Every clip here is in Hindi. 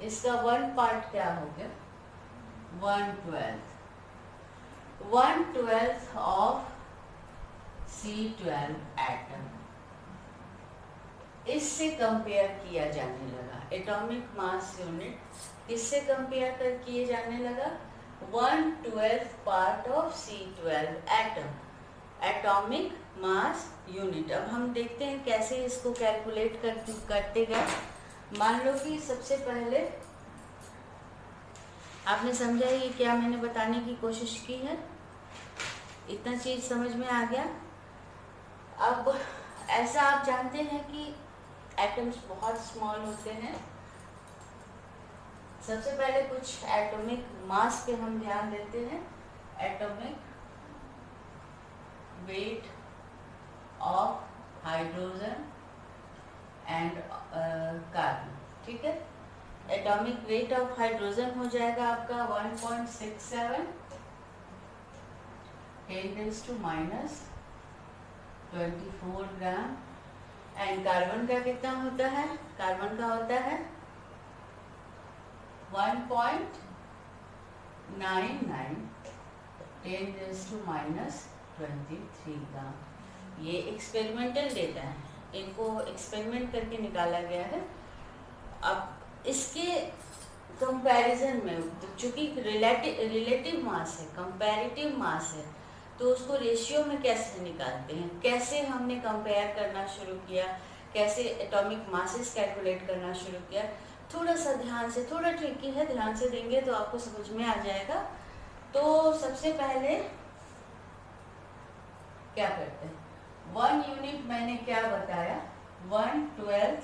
इसका 1 पार्ट क्या हो गया, 1/12, 1/12 ऑफ C12 एटम। इससे कंपेयर किया जाने लगा, एटॉमिक मास यूनिट किससे कंपेयर कर किए जाने लगा, 1/12 part of C12 atom, atomic mass unit. अब हम देखते हैं कैसे इसको कैलकुलेट करते गए। मान लो कि सबसे पहले आपने समझा ये क्या मैंने बताने की कोशिश की है, इतना चीज समझ में आ गया। अब ऐसा आप जानते हैं कि एटम्स बहुत स्मॉल होते हैं। सबसे पहले कुछ एटॉमिक मास पे हम ध्यान देते हैं, atomic weight of hydrogen and carbon. ठीक है, एटॉमिक वेट ऑफ हाइड्रोजन हो जाएगा आपका 1.67 10⁻⁻24 ग्राम। एंड कार्बन का कितना होता है, कार्बन का होता है 1.99 10⁻23 ग्राम। ये एक्सपेरिमेंटल डेटा है, इनको एक्सपेरिमेंट करके निकाला गया है। अब इसके कंपैरिजन में, चूंकि रिलेटिव मास है, कंपैरेटिव मास है, तो उसको रेशियो में कैसे निकालते हैं, कैसे हमने कंपेयर करना शुरू किया, कैसे एटॉमिक मासेस कैलकुलेट करना शुरू किया, थोड़ा सा ध्यान से, थोड़ा ट्रिकी है, ध्यान से देंगे तो आपको समझ में आ जाएगा। तो सबसे पहले क्या करते हैं, 1 यूनिट मैंने क्या बताया, 1/12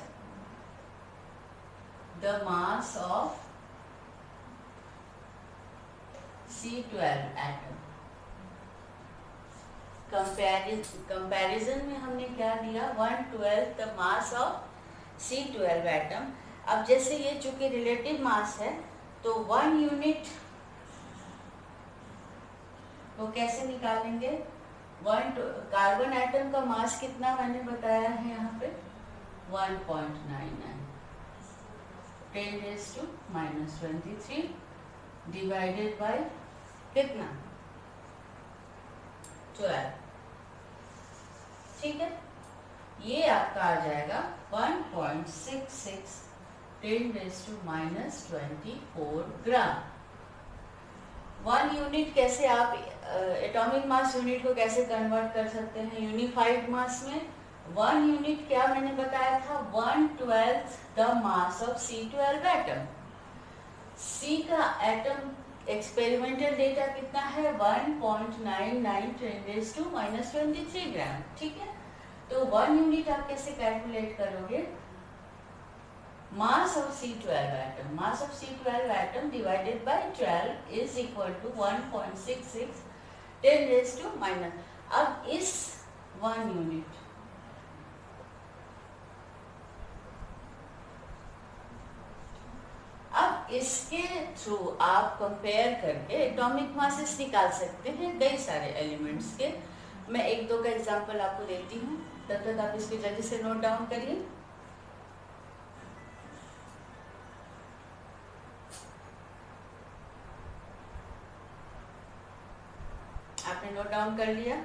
the mass of C12 atom. Comparison में हमने क्या दिया, 1/12 the mass of C12 atom. अब जैसे ये चूंकि रिलेटिव मास है तो 1 यूनिट को कैसे निकालेंगे, कार्बन एटम का मास कितना मैंने बताया है यहाँ पे 1.99 10⁻⁻23 डिवाइडेड बाय कितना 12। ठीक है, ये आपका आ जाएगा 1.66 10⁻⁻24 ग्राम। 1 यूनिट कैसे आप एटॉमिक मास यूनिट को कैसे कन्वर्ट कर सकते हैं यूनिफाइड मास में। 1 यूनिट क्या मैंने बताया था, 1/12 the mass of C12 atom. C का एटम एक्सपेरिमेंटल डेटा कितना है 1.99 10⁻⁻23 ग्राम। ठीक है, तो 1 यूनिट आप कैसे कैलकुलेट करोगे, mass of C12 atom, mass of C12 atom divided by 12 is equal to 1.66 10⁻⁻। अब इस 1 यूनिट इसके थ्रू आप कंपेयर करके एटॉमिक मासेस निकाल सकते हैं कई सारे एलिमेंट्स के। मैं एक दो का एग्जांपल आपको देती हूँ, तब तक आप इसको जल्दी से नोट डाउन करिए। आपने नोट डाउन कर लिया,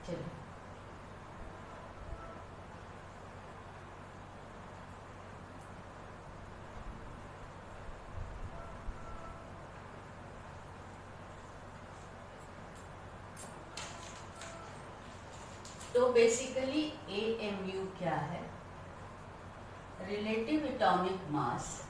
चलिए तो बेसिकली AMU क्या है, relative atomic mass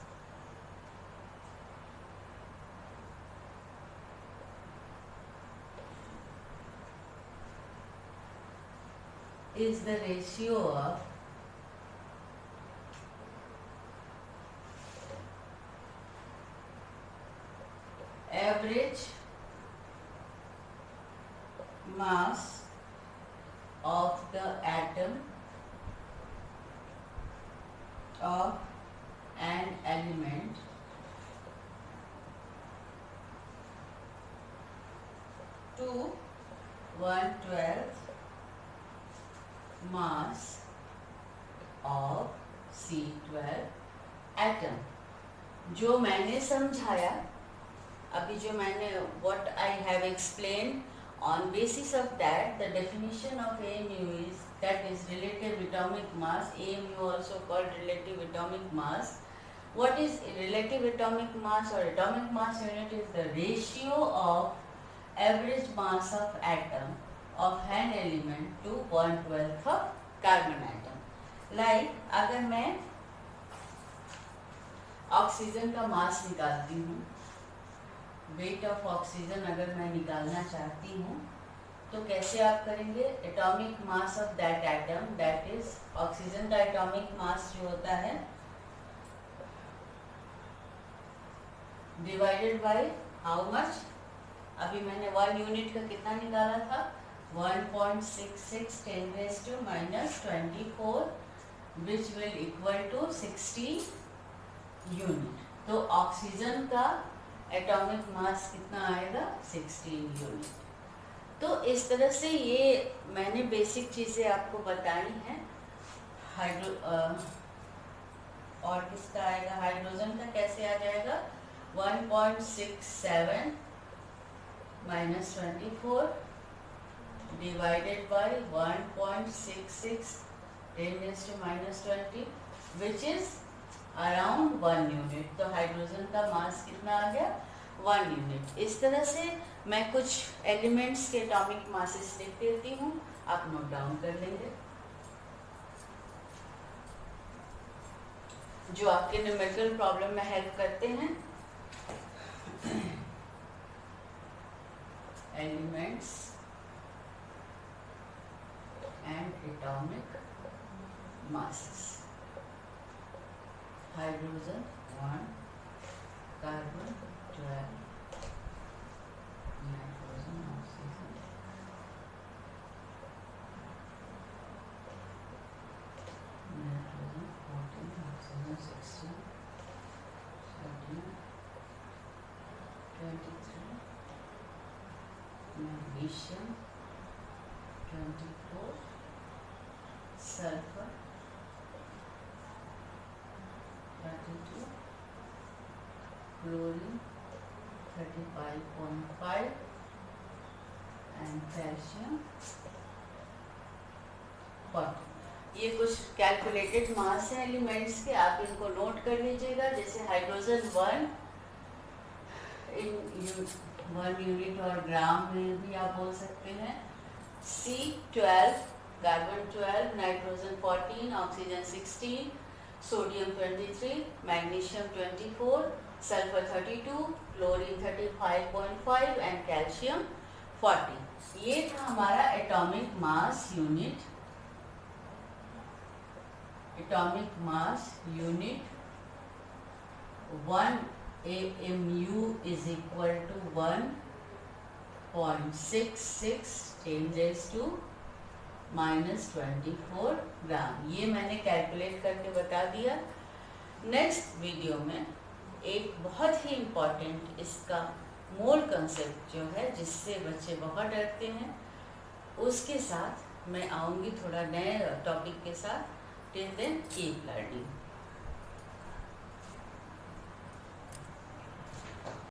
is the ratio of average mass of the atom of an element to 1/12 mass of C12 atom। जो मैंने समझाया अभी, जो मैंने what I have explained, on basis of that the definition of AMU is, that is relative atomic mass, AMU also called relative atomic mass. What is relative atomic mass or atomic mass unit? Is the ratio of average mass of atom of an element to 1/12 of carbon atom. Like अगर मैं ऑक्सीजन का मास निकालती हूँ, वेट ऑफ ऑक्सीजन अगर मैं निकालना चाहती हूँ, तो कैसे आप करेंगे? Atomic mass of that atom, that is oxygen का एटॉमिक मास जो होता है डिवाइडेड बाय हाउ मच। अभी मैंने 1 यूनिट का कितना निकाला था? 1.66 10⁻⁻24 which will equal to 60 unit. तो ऑक्सीजन का एटॉमिक मास कितना आएगा? 16 यूनिट। तो इस तरह से ये मैंने बेसिक चीज़ें आपको बताई हैं। और किसका आएगा? हाइड्रोजन का कैसे आ जाएगा? 1.67 -24 divided by 1.66 10⁻⁻20 which is around 1 unit. तो हाइड्रोजन का मास कितना आ गया? 1 यूनिट। इस तरह से मैं कुछ एलिमेंट्स के एटॉमिक मासेस लिख देती हूँ, आप नोट डाउन कर लेंगे, जो आपके न्यूमेरिकल प्रॉब्लम में हेल्प करते हैं। Elements and atomic masses. Hydrogen 1, carbon 12, nitrogen, oxygen, nitrogen 14, oxygen 16, 17, 23, magnesium 24, sulphur 32, chlorine 35.5 and calcium 40। ये कुछ कैलकुलेटेड मास हैं एलिमेंट्स के, आप इनको नोट कर लीजिएगा। जैसे हाइड्रोजन 1 इन 1 यूनिट और ग्राम में भी आप बोल सकते हैं। C12 carbon 12, nitrogen 14, oxygen 16, sodium 23, magnesium 24, sulphur 32, chlorine 35.5 and calcium 40। ये था हमारा atomic mass unit. Atomic mass unit 1 AMU is equal to 1.66 10⁻⁻24 ग्राम। ये मैंने कैलकुलेट करके बता दिया। नेक्स्ट वीडियो में एक बहुत ही इम्पॉर्टेंट इसका मोल कंसेप्ट जो है, जिससे बच्चे बहुत डरते हैं, उसके साथ मैं आऊँगी थोड़ा नए टॉपिक के साथ। Till then keep learning.